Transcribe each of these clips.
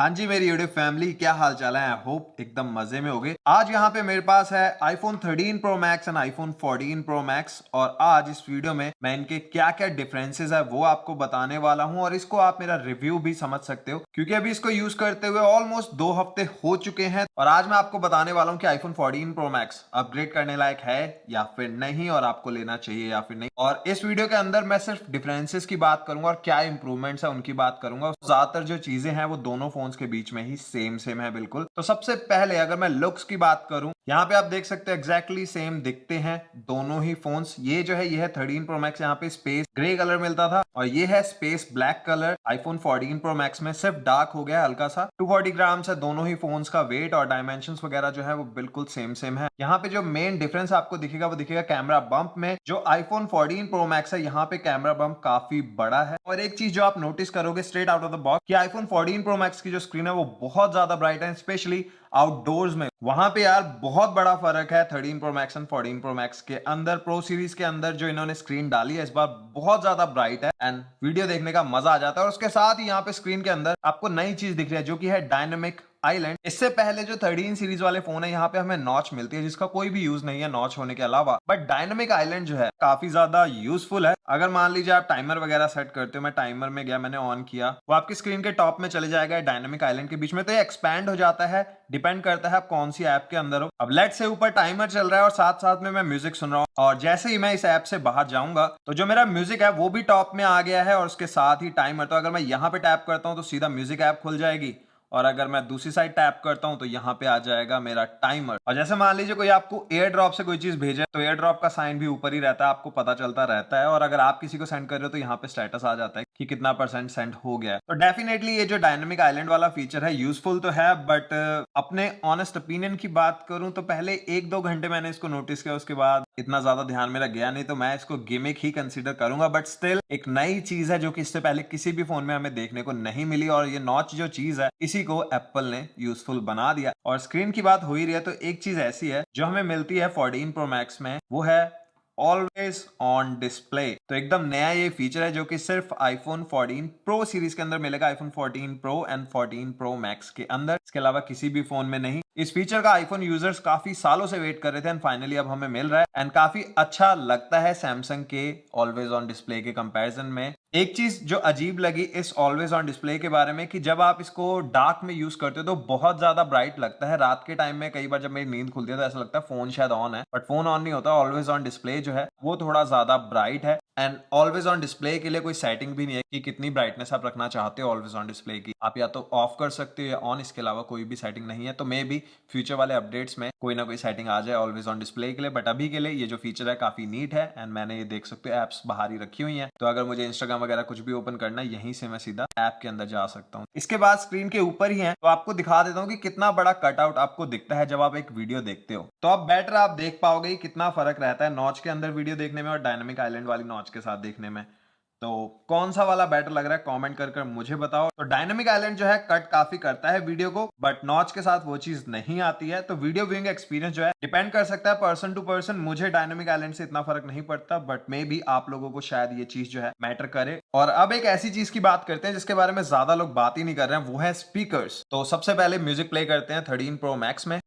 हाँ जी मेरी YouTube family, क्या हाल चाल है। आई होप एकदम मजे में होगे। आज यहाँ पे मेरे पास है iPhone 13 pro max and iPhone 14 pro max, और आज इस वीडियो में मैं इनके क्या क्या डिफरेंसेस है वो आपको बताने वाला हूँ, और इसको आप मेरा रिव्यू भी समझ सकते हो क्योंकि अभी इसको यूज करते हुए ऑलमोस्ट 2 हफ्ते हो चुके हैं। और आज मैं आपको बताने वाला हूँ कि आईफोन 14 प्रो मैक्स अपग्रेड करने लायक है या फिर नहीं, और आपको लेना चाहिए या फिर नहीं। और इस वीडियो के अंदर मैं सिर्फ डिफरेंसेस की बात करूंगा और क्या इंप्रूवमेंट्स है उनकी बात करूंगा। ज्यादातर जो चीजें हैं वो दोनों फोन्स के बीच में ही सेम है बिल्कुल। तो सबसे पहले अगर मैं लुक्स की बात करूं, यहाँ पे आप देख सकते हो एग्जैक्टली सेम दिखते हैं दोनों ही फोन्स। ये जो है ये है 13 प्रो मैक्स, यहाँ पे स्पेस ग्रे कलर मिलता था, और ये है space black colour. IPhone 14 pro max में सिर्फ डार्क हो गया हल्का सा। 240 ग्राम्स है दोनों ही फोन्स का वेट, और डायमेंशंस वगैरह जो है वो बिल्कुल सेम है। यहाँ पे जो मेन डिफरेंस आपको दिखेगा वो दिखेगा कैमरा बम्प में। जो आईफोन 14 प्रो मैक्स है यहाँ पे कैमरा बम्प काफी बड़ा है। और एक चीज जो आप नोटिस करोगे straight out of the box कि आईफोन 14 प्रो मैक्स की जो स्क्रीन है वो बहुत ज्यादा ब्राइट है, स्पेशली आउटडोर्स में। वहां पे यार बहुत बड़ा फर्क है 13 pro max and 14 pro max के अंदर। प्रो सीरीज के अंदर जो इन्होंने स्क्रीन डाली है इस बार बहुत ज्यादा ब्राइट है एंड वीडियो देखने का मजा आ जाता है। और उसके साथ ही यहाँ पे स्क्रीन के अंदर आपको नई चीज दिख रही है जो कि है डायनेमिक आइलैंड। इससे पहले जो 13 सीरीज वाले फोन है यहाँ पे हमें नॉच मिलती है जिसका कोई भी यूज नहीं है नॉच होने के अलावा, बट डायनेमिक आइलैंड जो है काफी ज्यादा यूजफुल है। अगर मान लीजिए आप टाइमर वगैरह सेट करते हो, मैं टाइमर में गया, मैंने ऑन किया, वो आपकी स्क्रीन के टॉप में चले जाएगा डायनेमिक आइलैंड के बीच में। तो ये एक्सपैंड हो जाता है, डिपेंड करता है आप कौन सी ऐप के अंदर हो। अब लेट से ऊपर टाइमर चल रहा है और साथ साथ में मैं म्यूजिक सुन रहा हूँ, और जैसे ही मैं इस ऐप से बाहर जाऊंगा तो जो मेरा म्यूजिक है वो भी टॉप में आ गया है और उसके साथ ही टाइमर। तो अगर मैं यहाँ पे टैप करता हूँ तो सीधा म्यूजिक ऐप खुल जाएगी, और अगर मैं दूसरी साइड टैप करता हूं तो यहाँ पे आ जाएगा मेरा टाइमर। और जैसे मान लीजिए कोई आपको एयर ड्रॉप से कोई चीज भेजे तो एयर ड्रॉप का साइन भी ऊपर ही रहता है, आपको पता चलता रहता है। और अगर आप किसी को सेंड कर रहे हो तो यहाँ पे स्टेटस आ जाता है कि कितना % सेंड हो गया है। तो डेफिनेटली ये जो डायनेमिक आइलैंड वाला फीचर है यूजफुल तो है, बट अपने ऑनेस्ट ओपिनियन की बात करूं तो पहले 1-2 घंटे मैंने इसको नोटिस किया, उसके बाद इतना ज्यादा ध्यान मेरा गया नहीं, तो मैं इसको गिमिक ही कंसिडर करूंगा। बट स्टिल एक नई चीज है जो कि इससे पहले किसी भी फोन में हमें देखने को नहीं मिली, और ये नॉच जो चीज है इसी को एप्पल ने यूजफुल बना दिया। और स्क्रीन की बात हो ही रही है तो एक चीज ऐसी है जो हमें मिलती है 14 प्रो मैक्स में, वो है ऑलवेज ऑन डिस्प्ले। तो एकदम नया ये फीचर है जो कि सिर्फ आईफोन 14 प्रो सीरीज के अंदर मिलेगा, iPhone 14 pro and 14 pro max के अंदर, इसके अलावा किसी भी फोन में नहीं। इस फीचर का आईफोन यूजर्स काफी सालों से वेट कर रहे थे एंड फाइनली अब हमें मिल रहा है, एंड काफी अच्छा लगता है सैमसंग के ऑलवेज ऑन डिस्प्ले के कंपैरिजन में। एक चीज जो अजीब लगी इस ऑलवेज ऑन डिस्प्ले के बारे में कि जब आप इसको डार्क में यूज करते हो तो बहुत ज्यादा ब्राइट लगता है। रात के टाइम में कई बार जब मेरी नींद खुलती है तो ऐसा लगता है फोन शायद ऑन है, बट फोन ऑन नहीं होता। ऑलवेज ऑन डिस्प्ले जो है वो थोड़ा ज्यादा ब्राइट है, एंड ऑलवेज ऑन डिस्प्ले के लिए कोई सेटिंग भी नहीं है कि कितनी ब्राइटनेस आप रखना चाहते हो ऑलवेज ऑन डिस्प्ले की। आप या तो ऑफ कर सकते हो या ऑन, इसके अलावा कोई भी सेटिंग नहीं है। तो मे बी फ्यूचर वाले अपडेट्स में कोई ना कोई सेटिंग आ जाए ऑलवेज ऑन डिस्प्ले के लिए, बट अभी के लिए ये जो फीचर है काफी नीट है। एंड मैंने ये देख सकते हो एप्स बाहर ही रखी हुई हैं, तो अगर मुझे इंस्टाग्राम वगैरह कुछ भी ओपन करना है यहीं से मैं सीधा ऐप के अंदर जा सकता हूँ। इसके बाद स्क्रीन के ऊपर ही है तो आपको दिखा देता हूँ कि कितना बड़ा कटआउट आपको दिखता है जब आप एक वीडियो देखते हो। तो अब बेटर आप देख पाओगे कितना फर्क रहता है नॉच के अंदर वीडियो देखने में और डायनामिक आइलैंड वाली नॉच के साथ देखने में। तो कौन सा वाला बेटर लग रहा है कमेंट कर मुझे बताओ। तो डायनामिक आइलैंड जो है कट काफी करता है वीडियो को, बट नॉच के साथ वो चीज नहीं आती है। तो वीडियो व्यूइंग एक्सपीरियंस जो है डिपेंड कर सकता है पर्सन टू पर्सन। मुझे डायनामिक आइलैंड से इतना फर्क नहीं पड़ता, बट मे बी आप लोगों को शायद ये चीज जो है मैटर करे। और अब एक ऐसी चीज की बात करते हैं जिसके बारे में ज्यादा लोग बात ही नहीं कर रहे हैं, वो है स्पीकर्स। तो सबसे पहले म्यूजिक प्ले करते हैं 13 प्रो मैक्स में।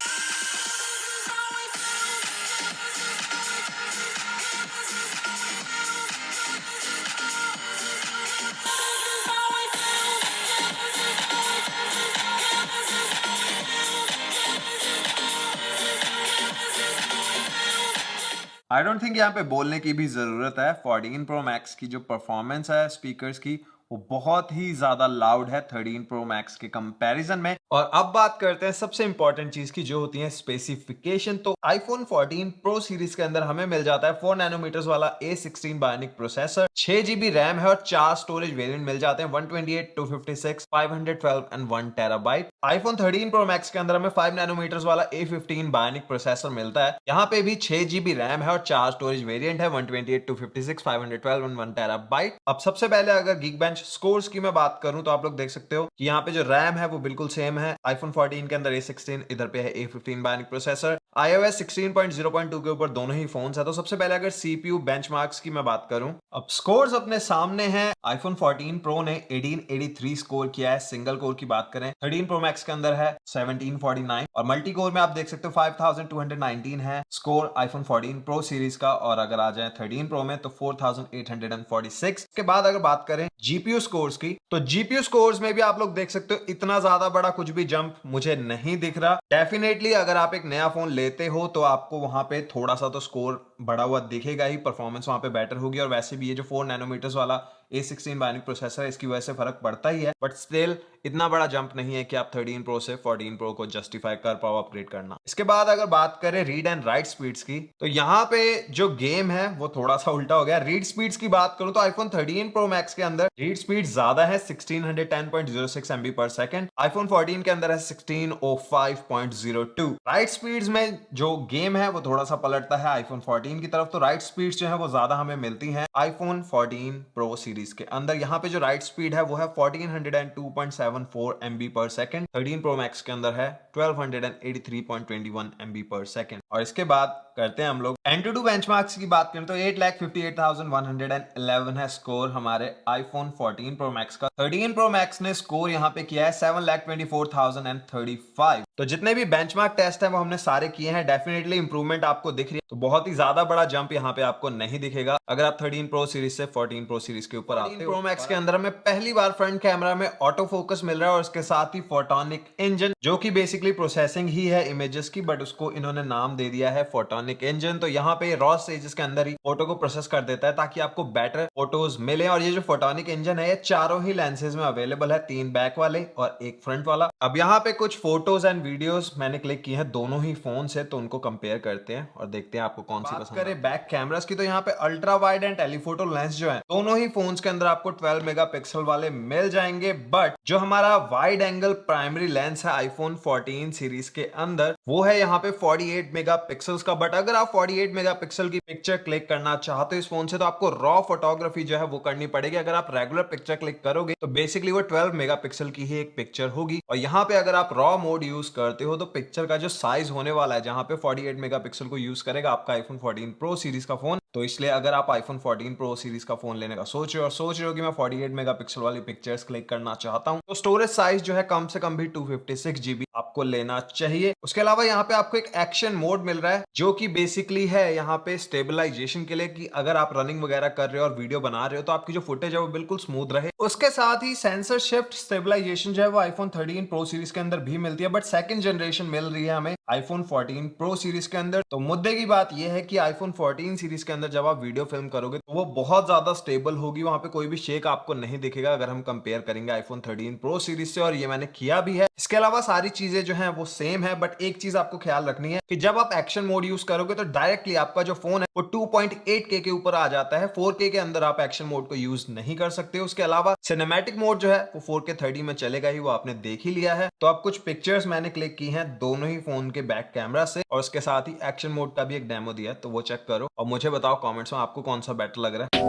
आई डोंट थिंक यहाँ पे बोलने की भी जरूरत है। 14 प्रो मैक्स की जो परफॉर्मेंस है स्पीकर्स की वो बहुत ही ज्यादा लाउड है 13 प्रो मैक्स के कंपैरिजन में। और अब बात करते हैं सबसे इंपॉर्टेंट चीज की जो होती है स्पेसिफिकेशन। तो आईफोन 14 प्रो सीरीज के अंदर हमें मिल जाता है 4 नैनोमीटर्स वाला A16 bionic processor, 6 GB RAM है और 4 स्टोरेज वेरिएंट मिल जाते हैं, 128, 256, 512 and 1 terabyte. IPhone 13 pro max के अंदर हमें 5 नैनोमीटर्स वाला A15 बायोनिक प्रोसेसर मिलता है, यहाँ पे भी 6 GB रैम है और 4 स्टोरेज वेरिएंट है, 128, 256, 512 एंड 1 टेराबाइट। अब सबसे पहले अगर Geekbench स्कोर्स की मैं बात करूं तो आप लोग देख सकते हो कि यहाँ पे जो रैम है वो बिल्कुल सेम है। आईफोन 14 के अंदर A16, इधर पे है A15 बायोनिक प्रोसेसर। iOS 16.0.2 के ऊपर दोनों ही फोन्स है। तो सबसे पहले अगर CPU बेंचमार्क्स की मैं बात करूं, अब स्कोर्स अपने सामने हैं। iPhone 14 Pro ने 1883 स्कोर किया है। सिंगल कोर की बात करें 13 Pro Max के अंदर है 1749 और मल्टी कोर में आप देख सकते हो 5219 है स्कोर iPhone 14 Pro सीरीज का। और अगर आ जाए 13 Pro में तो 4846। के बाद अगर बात करें GPU स्कोर्स की, तो GPU स्कोर्स में भी आप लोग देख सकते हो इतना ज्यादा बड़ा कुछ भी जंप मुझे नहीं दिख रहा। डेफिनेटली अगर आप एक नया फोन लेते हो तो आपको वहां पे थोड़ा सा तो स्कोर बढ़ा हुआ दिखेगा ही, परफॉर्मेंस वहां पे बेटर होगी। और वैसे भी ये जो 4 नैनोमीटर्स वाला A16 बायोनिक प्रोसेसर है, इसकी वजह से फर्क पड़ता ही है, बट स्टिल इतना बड़ा जंप नहीं है कि आप 13 Pro से 14 Pro को जस्टिफाई कर पाओ अपग्रेड करना। इसके बाद अगर बात करें रीड एंड राइट स्पीड्स की, तो यहाँ पे जो गेम है वो थोड़ा सा उल्टा हो गया। रीड स्पीड्स की बात करूं तो iPhone 13 Pro Max के अंदर रीड स्पीड ज्यादा है 1610.06 MB पर सेकंड, iPhone 14 के अंदर है 1605.02। राइट स्पीड्स में जो गेम है वो थोड़ा सा पलटता है iPhone 14 की तरफ। तो राइट स्पीड्स जो है वो ज्यादा हमें मिलती हैं iPhone 14 Pro सीरीज के अंदर। यहाँ पे जो राइट स्पीड है वो है 1402.74 MB पर सेकंड, 13 Pro Max के अंदर है 1283.21 MB पर सेकंड। और इसके बाद करते हैं हम लोग Antutu बेंचमार्क्स की बात करें तो 8,58,111 है स्कोर हमारे iPhone 14 Pro Max का। 13 Pro Max ने स्कोर यहाँ पे किया है 7,24,035। तो जितने भी बेंचमार्क टेस्ट है वो हमने सारे किए हैं। डेफिनेटली इंप्रूवमेंट आपको दिख रही है, तो बहुत ही ज्यादा बड़ा जंप यहाँ पे आपको नहीं दिखेगा अगर आप 13 Pro सीरीज से 14 Pro सीरीज के ऊपर आते हो। Pro Max के अंदर हमें पहली बार फ्रंट कैमरा में ऑटो फोकस मिल रहा है और उसके साथ ही फोटोनिक इंजन, जो कि बेसिकली प्रोसेसिंग ही है इमेजेस की, बट उसको इन्होंने नाम दे दिया है फोटोनिक इंजन। तो यहाँ पे रॉ स्टेजेस के अंदर ही फोटो को प्रोसेस कर देता है ताकि आपको बेटर फोटोज मिले। और ये जो फोटोनिक इंजन है ये चारों ही लेंसेज में अवेलेबल है, 3 बैक वाले और 1 फ्रंट वाला। अब यहाँ पे कुछ फोटोज एंड वीडियोस मैंने क्लिक की है दोनों ही फोन से, तो उनको कंपेयर करते हैं और देखते हैं आपको कौन सी पसंद है। बैक कैमरास की तो यहाँ पे ultra wide and telephoto lens जो है दोनों ही फोन्स के अंदर आपको 12 मेगापिक्सल वाले मिल जाएंगे, बट जो हमारा वाइड एंगल प्राइमरी लेंस है iPhone 14 सीरीज के अंदर वो है यहाँ पे 48 मेगापिक्सल्स का। बट अगर आप 48 मेगापिक्सल की पिक्चर क्लिक करना चाहते हो इस फोन से तो आपको रॉ फोटोग्राफी जो है वो करनी पड़ेगी। अगर आप रेगुलर पिक्चर क्लिक करोगे तो बेसिकली वो 12 मेगापिक्सल की ही एक पिक्चर होगी। और यहाँ पे अगर आप रॉ मोड यूज करते हो तो पिक्चर का जो साइज होने वाला है जहाँ पे 48 मेगापिक्सल को यूज करेगा आपका iPhone 14 Pro सीरीज का फोन। तो इसलिए अगर आप iPhone 14 Pro सीरीज का फोन लेने का सोच रहे हो कि मैं 48 मेगापिक्सल वाली पिक्चर्स क्लिक करना चाहता हूं, तो स्टोरेज साइज जो है कम से कम भी 256 GB आपको लेना चाहिए। उसके अलावा यहाँ पे आपको एक एक्शन मोड मिल रहा है जो कि बेसिकली है यहाँ पे स्टेबलाइजेशन के लिए, कि अगर आप रनिंग वगैरह कर रहे हो और वीडियो बना रहे हो तो आपकी जो फुटेज है वो बिल्कुल स्मूथ रहे। उसके साथ ही सेंसर शिफ्ट स्टेबलाइजेशन जो है वो iPhone 13 Pro सीरीज के अंदर भी मिलती है, बट सेकंड जनरेशन मिल रही है हमें iPhone 14 Pro सीरीज के अंदर। तो मुद्दे की बात यह है कि iPhone 14 सीरीज के अंदर जब आप वीडियो फिल्म करोगे तो वो बहुत ज्यादा स्टेबल होगी, वहां पे कोई भी शेक आपको नहीं दिखेगा अगर हम कंपेयर करेंगे iPhone 13 Pro सीरीज से। और ये मैंने किया भी है। इसके अलावा सारी चीजें जो हैं वो सेम है, बट एक चीज आपको ख्याल रखनी है कि जब आप एक्शन मोड यूज करोगे तो डायरेक्टली आपका जो फोन है वो 2.8K के ऊपर आ जाता है। 4K के अंदर आप एक्शन मोड को यूज नहीं कर सकते। उसके अलावा सिनेमैटिक मोड जो है वो 4K 30 में चलेगा ही, वो आपने देख ही लिया है। तो अब कुछ पिक्चर्स मैंने क्लिक की हैं दोनों ही फोन के बैक कैमरा से और उसके साथ ही एक्शन मोड का भी एक डेमो दिया है, तो वो चेक करो और मुझे बताओ कमेंट्स में आपको कौन सा बेटर लग रहा है।